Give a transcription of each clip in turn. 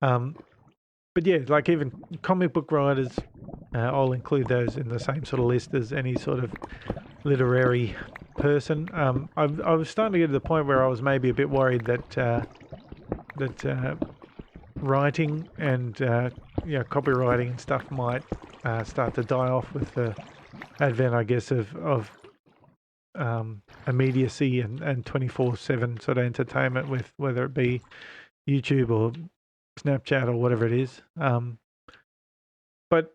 Um, but yeah, like even comic book writers, I'll include those in the same sort of list as any sort of literary person. I was starting to get to the point where I was maybe a bit worried that writing and copywriting and stuff might start to die off with the advent, I guess, of immediacy and 24/7 sort of entertainment, with whether it be YouTube or Snapchat or whatever it is. But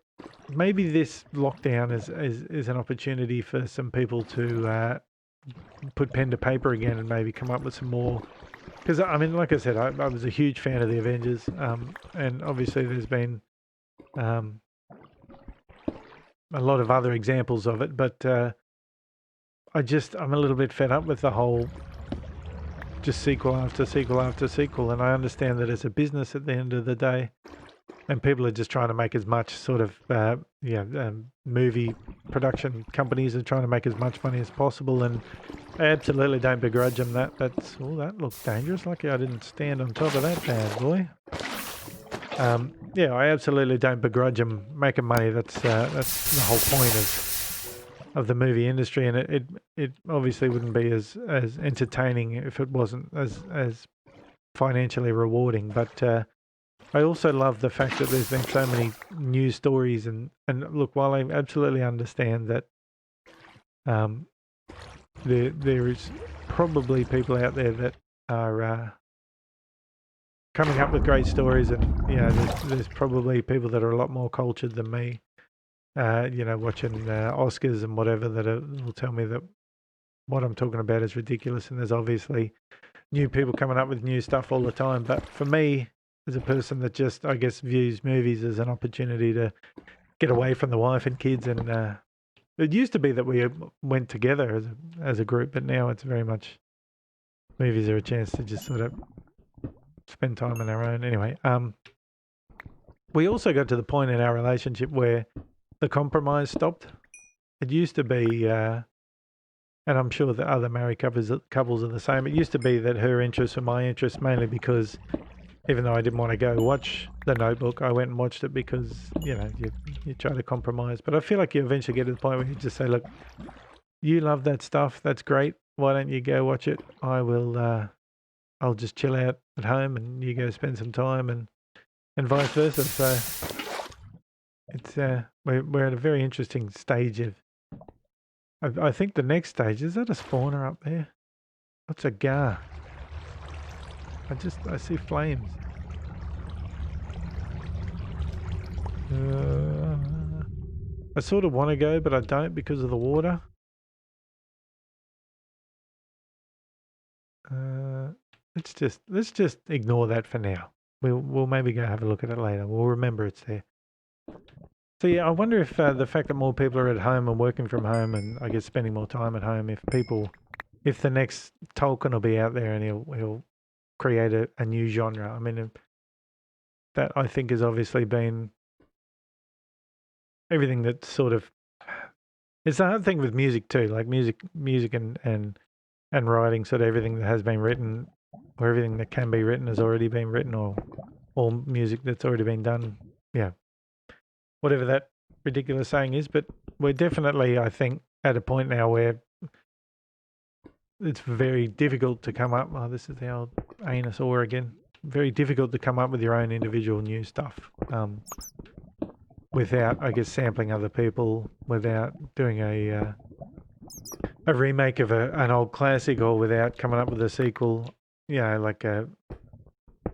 maybe this lockdown is an opportunity for some people to put pen to paper again and maybe come up with some more. Because I mean, like I said, I was a huge fan of the Avengers, and obviously there's been um, a lot of other examples of it, but I'm a little bit fed up with the whole just sequel after sequel after sequel, and I understand that it's a business at the end of the day, and people are just trying to make as much sort of movie production companies are trying to make as much money as possible, and I absolutely don't begrudge them that. That looks dangerous. Lucky I didn't stand on top of that bad boy. Yeah, I absolutely don't begrudge them making money. That's the whole point of the movie industry, and it obviously wouldn't be as entertaining if it wasn't as financially rewarding. But I also love the fact that there's been so many news stories, and look, while I absolutely understand that there is probably people out there that are coming up with great stories, and there's probably people that are a lot more cultured than me, watching Oscars and whatever, that will tell me that what I'm talking about is ridiculous, and there's obviously new people coming up with new stuff all the time. But for me, as a person that just, I guess, views movies as an opportunity to get away from the wife and kids, and it used to be that we went together as a group, but now it's very much movies are a chance to just sort of spend time on our own. Anyway, we also got to the point in our relationship where the compromise stopped. It used to be, and I'm sure that other married couples are the same. It used to be that her interests were my interests, mainly because even though I didn't want to go watch The Notebook, I went and watched it because you try to compromise. But I feel like you eventually get to the point where you just say, look, you love that stuff. That's great. Why don't you go watch it? I'll just chill out at home, and you go spend some time, and vice versa. So it's we're at a very interesting stage of. I think the next stage is that a spawner up there. What's a gar? I see flames. I sort of want to go, but I don't because of the water. Let's just ignore that for now. We'll maybe go have a look at it later. We'll remember it's there. So yeah, I wonder if the fact that more people are at home and working from home, and I guess spending more time at home, if the next Tolkien will be out there and he'll create a new genre. I mean, that I think has obviously been everything that sort of. It's the hard thing with music too, like music and writing. Sort of everything that has been written, or everything that can be written, has already been written, or music that's already been done. Yeah, whatever that ridiculous saying is. But we're definitely, I think, at a point now where it's very difficult to come up. Oh, this is the old anus ore again. Very difficult to come up with your own individual new stuff. Without, I guess, sampling other people, without doing a remake of an old classic, or without coming up with a sequel. Like I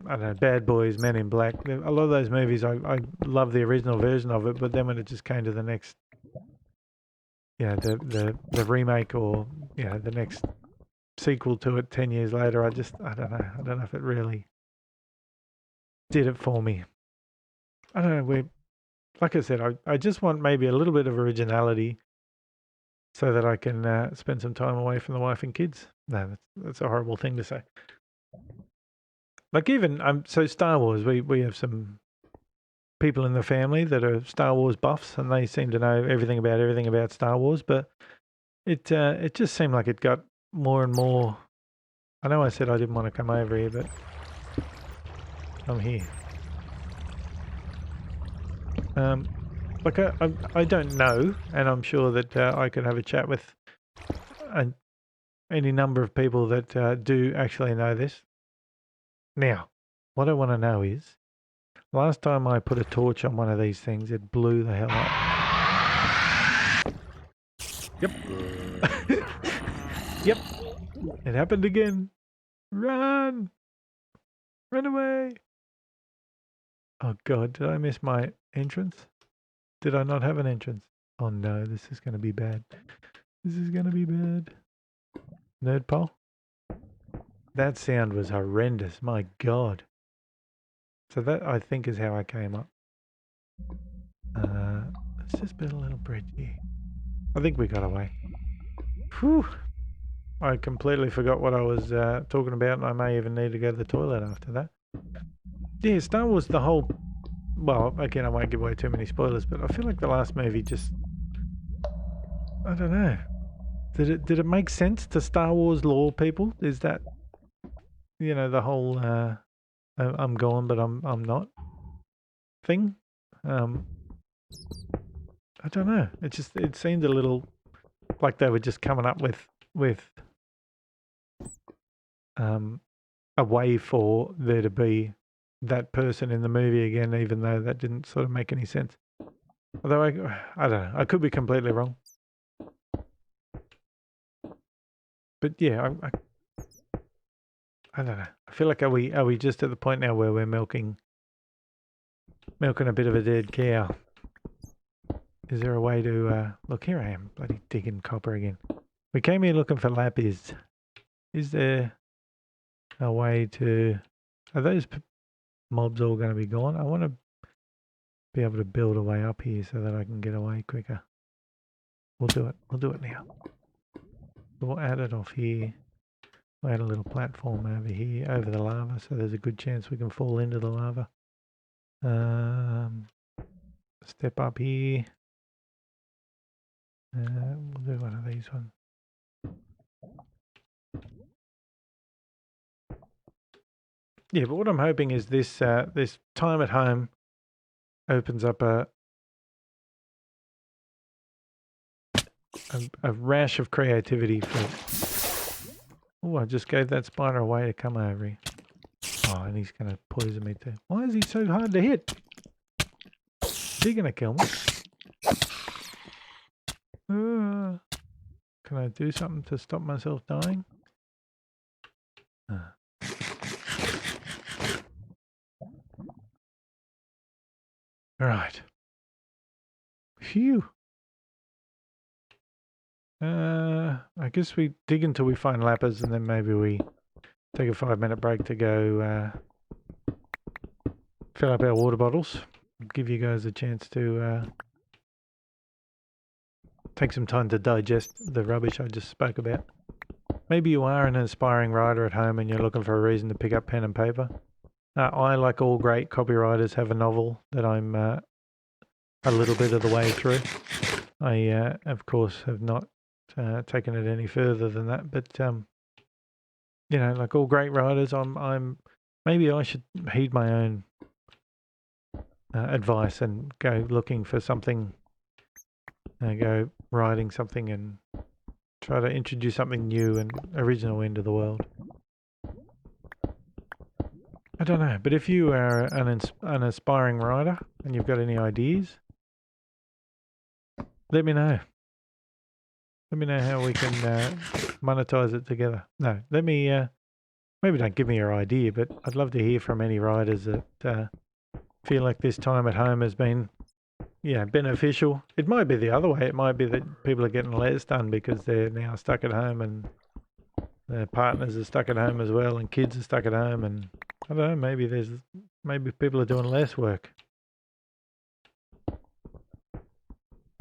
don't know, Bad Boys, Men in Black. A lot of those movies, I love the original version of it, but then when it just came to the next, the remake, or the next sequel to it 10 years later, I don't know. I don't know if it really did it for me. I don't know. Like I said, I just want maybe a little bit of originality so that I can spend some time away from the wife and kids. No, that's a horrible thing to say. Like even so Star Wars, we have some people in the family that are Star Wars buffs, and they seem to know everything about Star Wars. But it just seemed like it got more and more. I know I said I didn't want to come over here, but I'm here. Like I don't know, and I'm sure that I could have a chat with any number of people that do actually know this. Now, what I want to know is, last time I put a torch on one of these things, it blew the hell up. Yep. Yep. It happened again. Run! Run away! Oh God, did I miss my entrance? Did I not have an entrance? Oh no, this is going to be bad. This is going to be bad. Nerd pole? That sound was horrendous. My God. So that, I think, is how I came up. Let's just build a little bridge here. I think we got away. Whew. I completely forgot what I was talking about, and I may even need to go to the toilet after that. Yeah, Star Wars, the whole... Well, again, I won't give away too many spoilers, but I feel like the last movie just... I don't know. Did it make sense to Star Wars lore people? Is that, you know, the whole I'm gone but I'm not thing? I don't know. It seemed a little like they were just coming up with a way for there to be that person in the movie again, even though that didn't sort of make any sense. Although I don't know. I could be completely wrong. But yeah, I don't know. I feel like are we just at the point now where we're milking a bit of a dead cow? Is there a way to look? Here I am, bloody digging copper again. We came here looking for lapis. Is there a way to? Are those mobs all going to be gone? I want to be able to build a way up here so that I can get away quicker. We'll do it. We'll do it now. We'll add it off here. We'll add a little platform over here, over the lava, so there's a good chance we can fall into the lava. Step up here. We'll do one of these ones. Yeah, but what I'm hoping is this this time at home opens up a rash of creativity for... Oh, I just gave that spider away to come over here. Oh, and he's going to poison me too. Why is he so hard to hit? Is he going to kill me? Can I do something to stop myself dying? Right. Phew. I guess we dig until we find lapis, and then maybe we take a 5-minute break to go fill up our water bottles. Give you guys a chance to take some time to digest the rubbish I just spoke about. Maybe you are an aspiring writer at home and you're looking for a reason to pick up pen and paper. I, like all great copywriters, have a novel that I'm a little bit of the way through. I, of course, have not taken it any further than that, but you know, like all great writers, I'm maybe I should heed my own advice and go looking for something, go writing something and try to introduce something new and original into the world. I don't know, but if you are an aspiring writer and you've got any ideas, let me know. Let me know how we can monetize it together. No, let me, maybe don't give me your idea, but I'd love to hear from any writers that feel like this time at home has been, yeah, beneficial. It might be the other way. It might be that people are getting less done because they're now stuck at home and their partners are stuck at home as well and kids are stuck at home, and I don't know, maybe people are doing less work.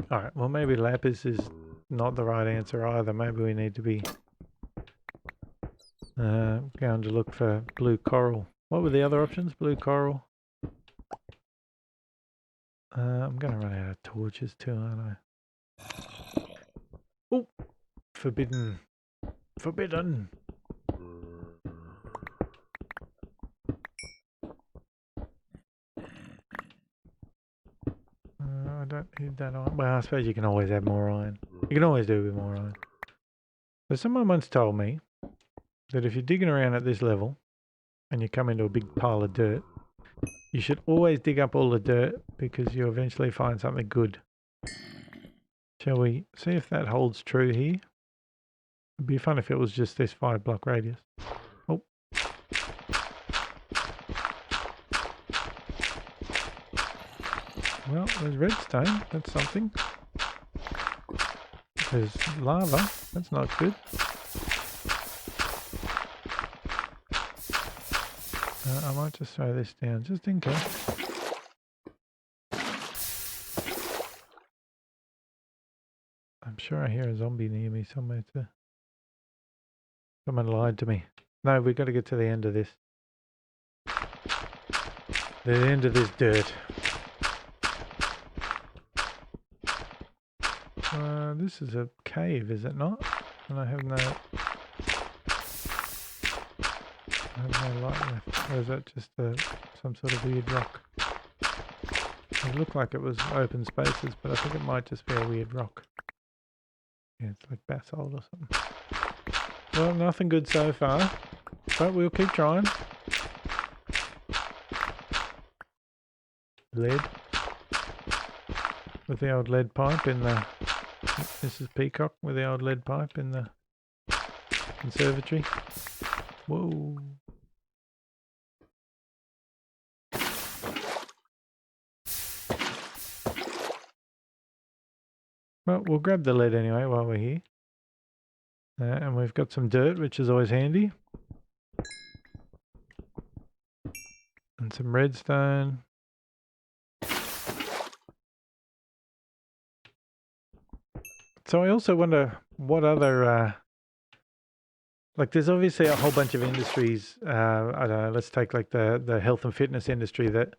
All right, well, maybe lapis is not the right answer either. Maybe we need to be going to look for blue coral. What were the other options? Blue coral. I'm going to run out of torches too, aren't I? Oh, forbidden. Forbidden. hit that iron. Well, I suppose you can always add more iron. You can always do with more iron. So someone once told me that if you're digging around at this level and you come into a big pile of dirt, you should always dig up all the dirt because you'll eventually find something good. Shall we see if that holds true here? It'd be fun if it was just this 5-block radius. Oh. Well, there's redstone. That's something. There's lava. That's not good. I might just throw this down just in case. I'm sure I hear a zombie near me somewhere too. Someone lied to me. No, we've got to get to the end of this. The end of this dirt. This is a cave, is it not? And I have no light left. Or is that just some sort of weird rock? It looked like it was open spaces, but I think it might just be a weird rock. Yeah, it's like basalt or something. Well, nothing good so far, but we'll keep trying. Lead. With the old lead pipe in the... This is Peacock with the old lead pipe in the conservatory. Whoa. Well, we'll grab the lead anyway while we're here. And we've got some dirt, which is always handy. And some redstone. So I also wonder what other... like there's obviously a whole bunch of industries, I don't know, let's take like the health and fitness industry that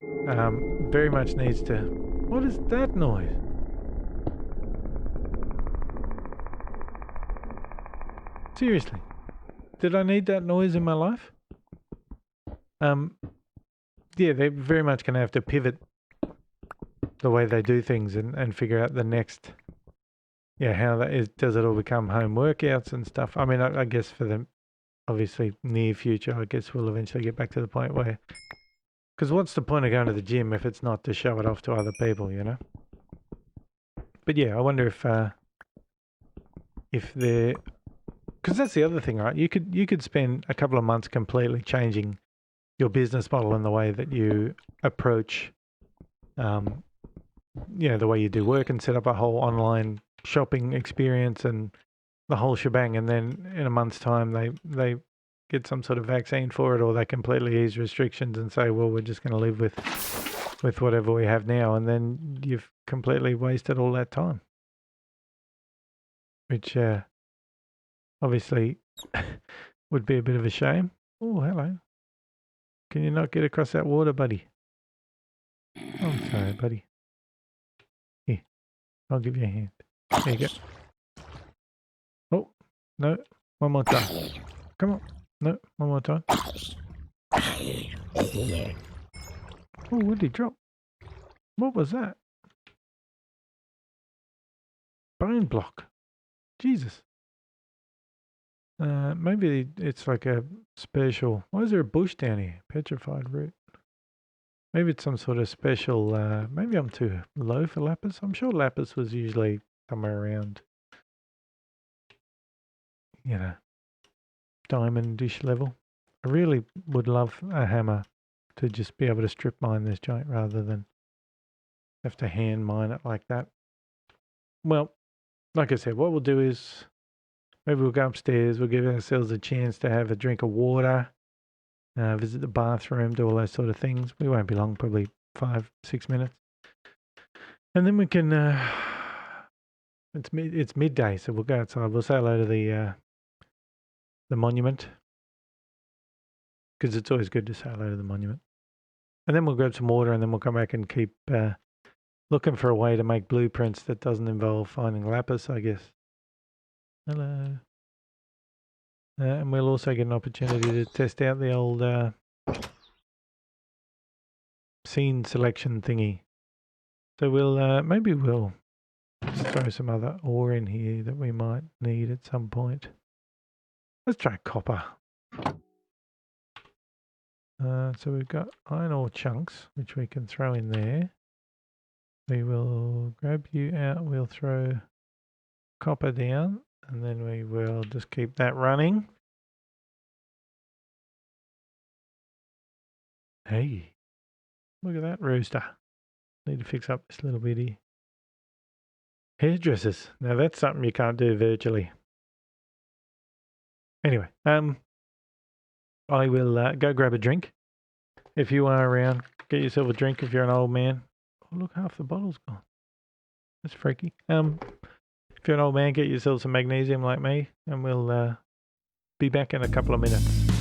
very much needs to... What is that noise? Seriously, did I need that noise in my life? Yeah, they're very much going to have to pivot the way they do things and figure out the next... Yeah, how that is, does it all become home workouts and stuff? I mean, I guess for the obviously near future, I guess we'll eventually get back to the point where... Because what's the point of going to the gym if it's not to show it off to other people, you know? But yeah, I wonder if they're... Because that's the other thing, right? You could spend a couple of months completely changing your business model and the way that you approach, the way you do work and set up a whole online shopping experience and the whole shebang. And then in a month's time, they get some sort of vaccine for it, or they completely ease restrictions and say, well, we're just going to live with whatever we have now. And then you've completely wasted all that time, which obviously would be a bit of a shame. Oh, hello. Can you not get across that water, buddy? Oh, I'm sorry, buddy. Here, I'll give you a hand. There you go. Oh, no. One more time. Come on. No, one more time. Oh, what did he drop? What was that? Bone block. Jesus. Maybe it's like a special... Why is there a bush down here? Petrified root. Maybe it's some sort of special... maybe I'm too low for lapis. I'm sure lapis was usually somewhere around, diamond-ish level. I really would love a hammer to just be able to strip mine this joint rather than have to hand mine it like that. Well, like I said, what we'll do is... Maybe we'll go upstairs, we'll give ourselves a chance to have a drink of water, visit the bathroom, do all those sort of things. We won't be long, probably 5-6 minutes. And then we can, it's midday, so we'll go outside. We'll say hello to the monument, because it's always good to say hello to the monument. And then we'll grab some water, and then we'll come back and keep looking for a way to make blueprints that doesn't involve finding lapis, I guess. Hello. And we'll also get an opportunity to test out the old scene selection thingy. So we'll maybe we'll just throw some other ore in here that we might need at some point. Let's try copper. So we've got iron ore chunks, which we can throw in there. We will grab you out, we'll throw copper down, and then we will just keep that running. Hey, look at that rooster. Need to fix up this little bitty. Hairdressers. Now that's something you can't do virtually. Anyway, I will go grab a drink. If you are around, get yourself a drink if you're an old man. Oh, look, half the bottle's gone. That's freaky. If you're an old man, get yourself some magnesium like me, and we'll be back in a couple of minutes.